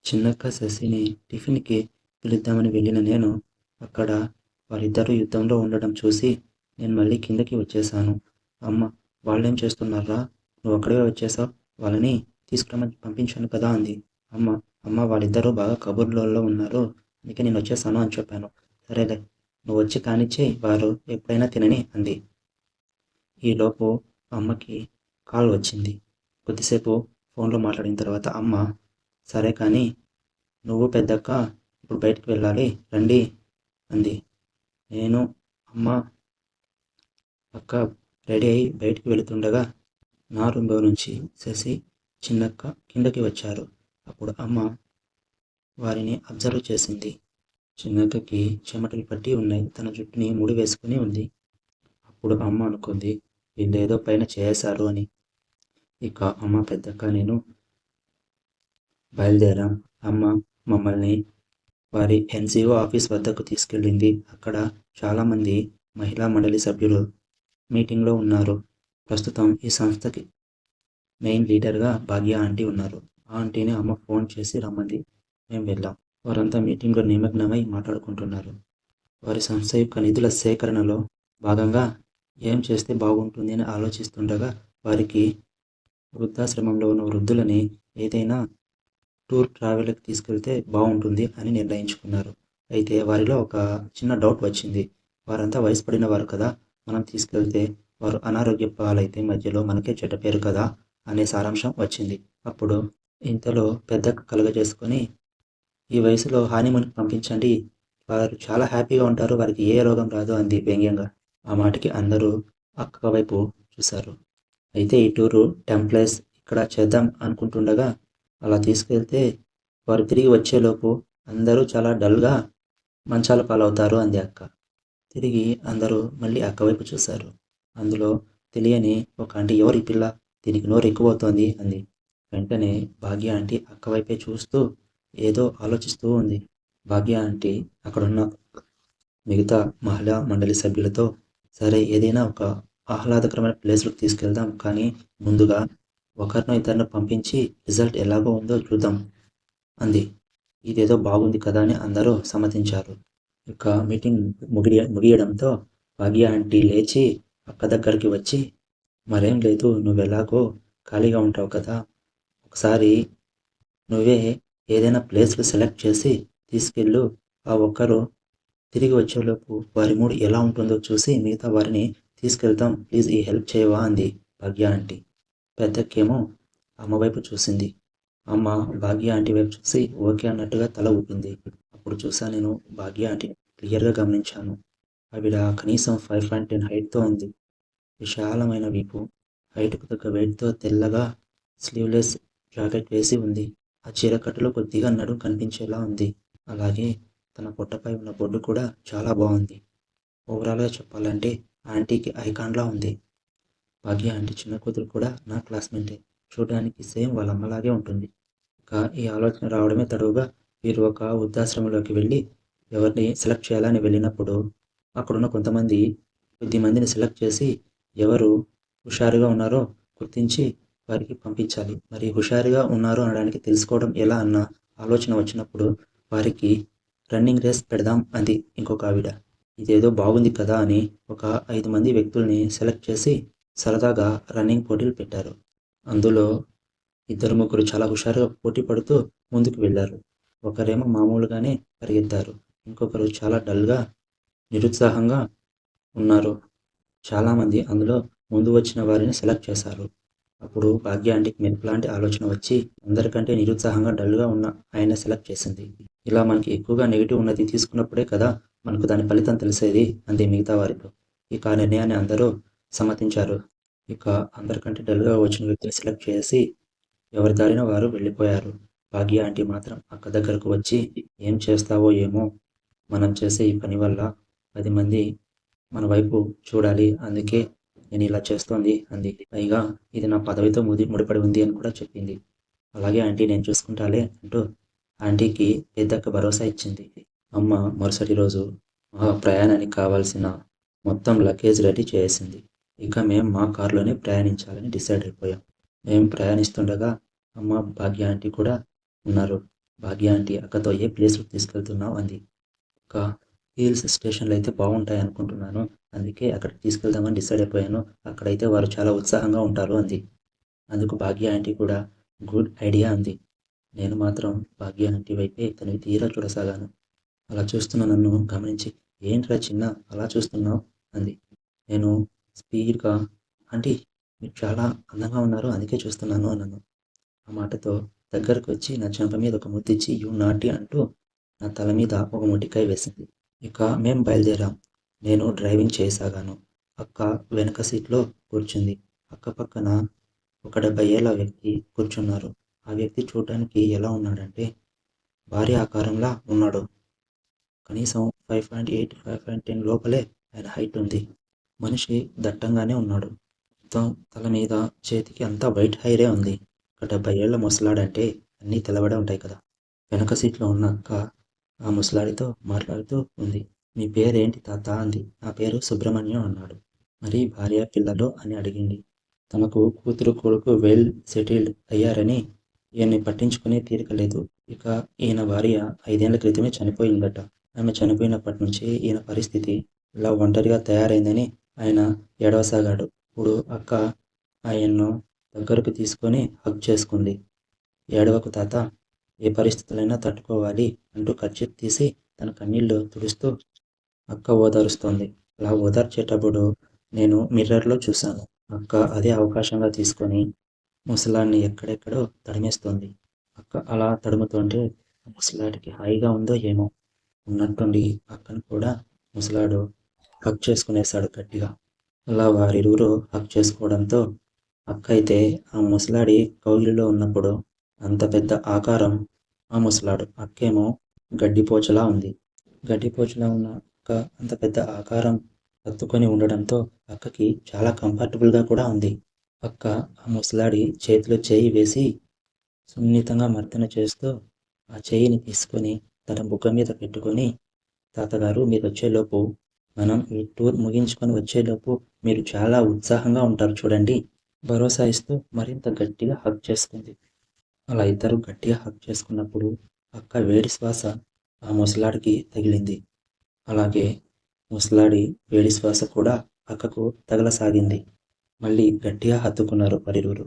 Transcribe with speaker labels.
Speaker 1: చిన్నక్క శశిని టిఫిన్‌కి పిలుద్దామని వెళ్ళిన నేను, అక్కడ వారిద్దరూ యుద్ధంలో ఉండడం చూసి, నేను మళ్ళీ కిందకి వచ్చేశాను. అమ్మ, వాళ్ళేం చేస్తున్నార్రా? నువ్వొక్కడివే వచ్చేశావు. వాళ్ళని తీసుకురమ్మని పంపించాను కదా అంది. అమ్మ, అమ్మ వాళ్ళిద్దరూ బాగా కబుర్లలో ఉన్నారు. అందుకే నేనొచ్చేశాను అని చెప్పాను. సరేలే, నువ్వొచ్చి కానిచ్చేయి, వారు ఎప్పుడైనా తినని అంది. ఈలోపు అమ్మకి కాల్ వచ్చింది. కొద్దిసేపు ఫోన్‌లో మాట్లాడిన తర్వాత అమ్మ, సరే కానీ నువ్వు పెద్దక్క ఇప్పుడు బయటికి వెళ్ళాలి రండి అంది. నేను, అమ్మ, అక్క రెడీ అయి బయటికి వెళుతుండగా నా రూమ్‌లో నుంచి శశి, చిన్నక్క కిందకి వచ్చారు. అప్పుడు అమ్మ వారిని అబ్జర్వ్ చేసింది. చిన్నక్కకి చెమటలు పట్టి ఉన్నాయి. తన జుట్టుని ముడి వేసుకుని ఉంది. అప్పుడు అమ్మ అనుకుంది, వీళ్ళేదో పైన చేశారు అని. ఇక అమ్మ, పెద్దక్క, నేను బయలుదేరాం. అమ్మ మమ్మల్ని వారి ఎన్‌జీఓ ఆఫీస్ వద్దకు తీసుకెళ్ళింది. అక్కడ చాలామంది మహిళా మండలి సభ్యులు మీటింగ్‌లో ఉన్నారు. ప్రస్తుతం ఈ సంస్థకి మెయిన్ లీడర్‌గా భాగ్య ఆంటీ ఉన్నారు. ఆ ఆంటీని అమ్మ ఫోన్ చేసి రమ్మంది. మేం వెళ్ళాం. వారంతా మీటింగ్‌లో నిమగ్నమై మాట్లాడుకుంటున్నారు. వారి సంస్థ యొక్క నిధుల సేకరణలో భాగంగా ఏం చేస్తే బాగుంటుంది అని ఆలోచిస్తుండగా వారికి వృద్ధాశ్రమంలో ఉన్న వృద్ధులని ఏదైనా టూర్ ట్రావెల్‌కి తీసుకెళ్తే బావుంటుంది అని నిర్ణయించుకున్నారు. అయితే వారిలో ఒక చిన్న డౌట్ వచ్చింది. వారంతా వయసు పడిన వారు కదా! మనం తీసుకెళ్తే వారు అనారోగ్య పాలైతే మధ్యలో మనకే చెడ్డ పేరు కదా! అనే సారాంశం వచ్చింది. అప్పుడు ఇంతలో పెద్దక్క కలుగజేసుకొని, ఈ వయసులో హనీమూన్‌కి పంపించండి. వారు చాలా హ్యాపీగా ఉంటారు. వారికి ఏ రోగం రాదు అంది వ్యంగ్యంగా. ఆ మాటకి అందరూ అక్క వైపు చూశారు. అయితే ఈ టూరు 10 ప్లేస్ ఇక్కడ చేద్దాం అనుకుంటుండగా అలా తీసుకెళ్తే వారు తిరిగి వచ్చేలోపు అందరూ చాలా డల్‌గా మంచాల పాలవుతారు అంది అక్క. తిరిగి అందరూ మళ్ళీ అక్క వైపు చూశారు. అందులో తెలియని ఒక ఆంటీ, ఎవరు ఈ పిల్ల? దీనికి నోరు ఎక్కువవుతోంది అంది. వెంటనే భాగ్య ఆంటీ అక్క వైపే చూస్తూ ఏదో ఆలోచిస్తూ ఉంది. భాగ్య ఆంటీ అక్కడున్న మిగతా మహిళా మండలి సభ్యులతో, సరే ఏదైనా ఒక ఆహ్లాదకరమైన ప్లేస్‌లోకి తీసుకెళ్దాం. కానీ ముందుగా ఒకరినో ఇద్దరినో పంపించి రిజల్ట్ ఎలాగో ఉందో చూద్దాం అంది. ఇదేదో బాగుంది కదా అని అందరూ సమ్మతించారు. ఇక మీటింగ్ ముగియడంతో భాగ్య ఆంటీ లేచి అక్క దగ్గరికి వచ్చి, మరేం లేదు, నువ్వెలాగో ఖాళీగా ఉంటావు కదా! ఒకసారి నువ్వే ఏదైనా ప్లేస్‌లు సెలెక్ట్ చేసి తీసుకెళ్ళు. ఆ ఒక్కరు తిరిగి వచ్చేలోపు వారి మూడ్ ఎలా ఉంటుందో చూసి మిగతా వారిని తీసుకెళ్తాం. ప్లీజ్ ఈ హెల్ప్ చేయవా అంది భాగ్య ఆంటీ. పెద్దక్కేమో అమ్మ వైపు చూసింది. అమ్మ భాగ్య ఆంటీ వైపు చూసి ఓకే అన్నట్టుగా తల ఊపింది. అప్పుడు చూసా నేను భాగ్య ఆంటీని క్లియర్‌గా గమనించాను. ఆవిడ కనీసం 5'10" హైట్‌తో ఉంది. విశాలమైన వీపు, హైట్‌కు తగ్గ వెయిట్‌తో తెల్లగా స్లీవ్‌లెస్ జాకెట్ వేసి ఉంది. ఆ చీరకట్టులో కొద్దిగా నడుం కనిపించేలా ఉంది. అలాగే తన పొట్టపై ఉన్న బొడ్డు కూడా చాలా బావుంది. ఓవరాల్‌గా చెప్పాలంటే ఆంటీకి ఐకాన్‌లా ఉంది. భాగ్య ఆంటీ చిన్న కూతురు కూడా నా క్లాస్‌మేటే. చూడడానికి సేమ్ వాళ్ళ అమ్మలాగే ఉంటుంది. ఇక ఈ ఆలోచన రావడమే తడవుగా వీరు ఒక వృద్ధాశ్రమంలోకి వెళ్ళి ఎవరిని సెలెక్ట్ చేయాలని వెళ్ళినప్పుడు అక్కడున్న కొద్దిమందిని సెలెక్ట్ చేసి ఎవరు హుషారుగా ఉన్నారో గుర్తించి వారికి పంపించాలి. మరి హుషారుగా ఉన్నారు అనడానికి తెలుసుకోవడం ఎలా అన్న ఆలోచన వచ్చినప్పుడు వారికి రన్నింగ్ రేస్ పెడదాం అంది ఇంకొక ఆవిడ. ఇదేదో బాగుంది కదా అని ఒక 5 మంది వ్యక్తుల్ని సెలెక్ట్ చేసి సరదాగా రన్నింగ్ పోటీలు పెట్టారు. అందులో ఇద్దరు ముగ్గురు చాలా హుషారుగా పోటీ పడుతూ ముందుకు వెళ్లారు. ఒకరేమో మామూలుగానే పరిగెత్తారు. ఇంకొకరు చాలా డల్‌గా, నిరుత్సాహంగా ఉన్నారు. చాలామంది అందులో ముందు వచ్చిన వారిని సెలెక్ట్ చేశారు. అప్పుడు భాగ్య ఆంటీకి మెరుపులాంటి ఆలోచన వచ్చి అందరికంటే నిరుత్సాహంగా, డల్‌గా ఉన్న ఆయన్ని సెలెక్ట్ చేసింది. ఇలా మనకి ఎక్కువగా నెగెటివ్ ఉన్నది తీసుకున్నప్పుడే కదా మనకు దాని ఫలితం తెలిసేది అంది మిగతా వారితో. ఇక ఆ నిర్ణయాన్ని అందరూ సమ్మతించారు. ఇక అందరికంటే డల్‌గా వచ్చిన వ్యక్తిని సెలెక్ట్ చేసి ఎవరి దారిన వారు వెళ్ళిపోయారు. భాగ్య ఆంటీ మాత్రం అక్క దగ్గరకు వచ్చి, ఏం చేస్తావో ఏమో, మనం చేసే ఈ పని వల్ల 10 మంది మన వైపు చూడాలి. అందుకే నేనిలా చేస్తోంది అంది. పైగా ఇది నా పదవితో ముడిపడి ఉంది అని కూడా చెప్పింది. అలాగే ఆంటీ, నేను చూసుకుంటాలే అంటూ ఆంటీకి పెద్దక్క భరోసా ఇచ్చింది. అమ్మ మరుసటి రోజు మా ప్రయాణానికి కావాల్సిన మొత్తం లగేజ్ రెడీ చేసేసింది. ఇక మేం మా కారులోనే ప్రయాణించాలని డిసైడ్ అయిపోయాం. మేము ప్రయాణిస్తుండగా అమ్మ, భాగ్య ఆంటీ కూడా ఉన్నారు. భాగ్య ఆంటీ అక్కతో ఏ ప్లేస్‌కి తీసుకెళ్తున్నావు అంది. ఒక హిల్స్ స్టేషన్‌లో అయితే బాగుంటాయి అనుకుంటున్నాను. అందుకే అక్కడికి తీసుకెళ్దామని డిసైడ్ అయిపోయాను. అక్కడైతే వారు చాలా ఉత్సాహంగా ఉంటారు అంది. అందుకు భాగ్య ఆంటీ కూడా గుడ్ ఐడియా అంది. నేను మాత్రం భాగ్య ఆంటీ వైపే తనివి తీరా చూడసాగాను. అలా చూస్తున్న నన్ను గమనించి ఏంట్రా చిన్న అలా చూస్తున్నావు అంది. నేను స్పీడ్‌గా ఆంటీ మీరు చాలా అందంగా ఉన్నారు అందుకే చూస్తున్నాను అన్నాను. ఆ మాటతో దగ్గరకొచ్చి నా చెంప మీద ఒక ముద్దిచ్చి యూ నాటీ అంటూ నా తల మీద ఒక మొటికాయ వేసింది. ఇక మేం బయలుదేరాం. నేను డ్రైవింగ్ చేయసాగాను. అక్క వెనక సీట్‌లో కూర్చుంది. అక్క పక్కన ఒక 70 ఏళ్ల వ్యక్తి కూర్చున్నారు. ఆ వ్యక్తి చూడ్డానికి ఎలా ఉన్నాడంటే భారీ ఆకారంలా ఉన్నాడు. కనీసం 5.8, 5.10 లోపలే ఆయన హైట్ ఉంది. మనిషి దట్టంగానే ఉన్నాడు. మొత్తం తల మీద, చేతికి అంతా వైట్ హెయిరే ఉంది. ఒక 70 ఏళ్ల ముసలాడంటే అన్నీ తెల్లబడే ఉంటాయి కదా! వెనక సీట్‌లో ఉన్న అక్క ఆ ముసలాడితో మాట్లాడుతూ ఉంది. "మీ పేరేంటి తాతా" అంది. "నా పేరు సుబ్రహ్మణ్యం" అన్నాడు. "మరి భార్య, పిల్లలు" అని అడిగింది. తనకు కూతురు, కొడుకు వెల్ సెటిల్డ్ అయ్యారని ఈయన్ని పట్టించుకునే తీరిక లేదు. ఇక ఈయన భార్య 5 ఏళ్ల క్రితమే చనిపోయిందట. ఆమె చనిపోయినప్పటి నుంచి ఈయన పరిస్థితి ఇలా ఒంటరిగా తయారైందని ఆయన ఏడవసాగాడు. ఇప్పుడు అక్క ఆయన్ను దగ్గరకు తీసుకొని హగ్ చేసుకుంది. "ఏడవకు తాతా! ఏ పరిస్థితులైనా తట్టుకోవాలి" అంటూ కర్చీఫ్ తీసి తన కన్నీళ్లు తుడుస్తూ అక్క ఓదారుస్తోంది. అలా ఓదార్చేటప్పుడు నేను మిర్రర్‌లో చూశాను. అక్క అదే అవకాశంగా తీసుకొని ముసలాడిని ఎక్కడెక్కడో తడిమేస్తోంది. అక్క అలా తడుముతుంటే ముసలాడికి హాయిగా ఉందో ఏమో! ఉన్నట్టుండి అక్కను కూడా ముసలాడు హగ్ చేసుకునేశాడు గట్టిగా. అలా వారిరువురు హగ్ చేసుకోవడంతో అక్క అయితే ఆ ముసలాడి కౌగిలిలో ఉన్నప్పుడు అంత పెద్ద ఆకారం ఆ ముసలాడు. అక్కేమో గడ్డిపోచలా ఉంది. గడ్డిపోచలా ఉన్న అక్క అంత పెద్ద ఆకారం హత్తుకొని ఉండడంతో అక్కకి చాలా కంఫర్టబుల్‌గా కూడా ఉంది. అక్క ఆ ముసలాడి చేతిలో చేయి వేసి సున్నితంగా మర్దన చేస్తూ ఆ చేయిని తీసుకొని తన బుగ్గ మీద పెట్టుకొని, "తాతగారు మీరొచ్చేలోపు మనం ఈ టూర్ ముగించుకొని వచ్చేలోపు మీరు చాలా ఉత్సాహంగా ఉంటారు చూడండి" భరోసా ఇస్తూ మరింత గట్టిగా హగ్ చేసుకుంది. అలా ఇద్దరూ గట్టిగా హగ్ చేసుకున్నప్పుడు అక్క వేడి శ్వాస ఆ ముసలాడికి తగిలింది. అలాగే ముసలాడి వేడి శ్వాస కూడా అక్కకు తగలసాగింది. మళ్ళీ గట్టిగా హత్తుకున్నారు వారిరువురు.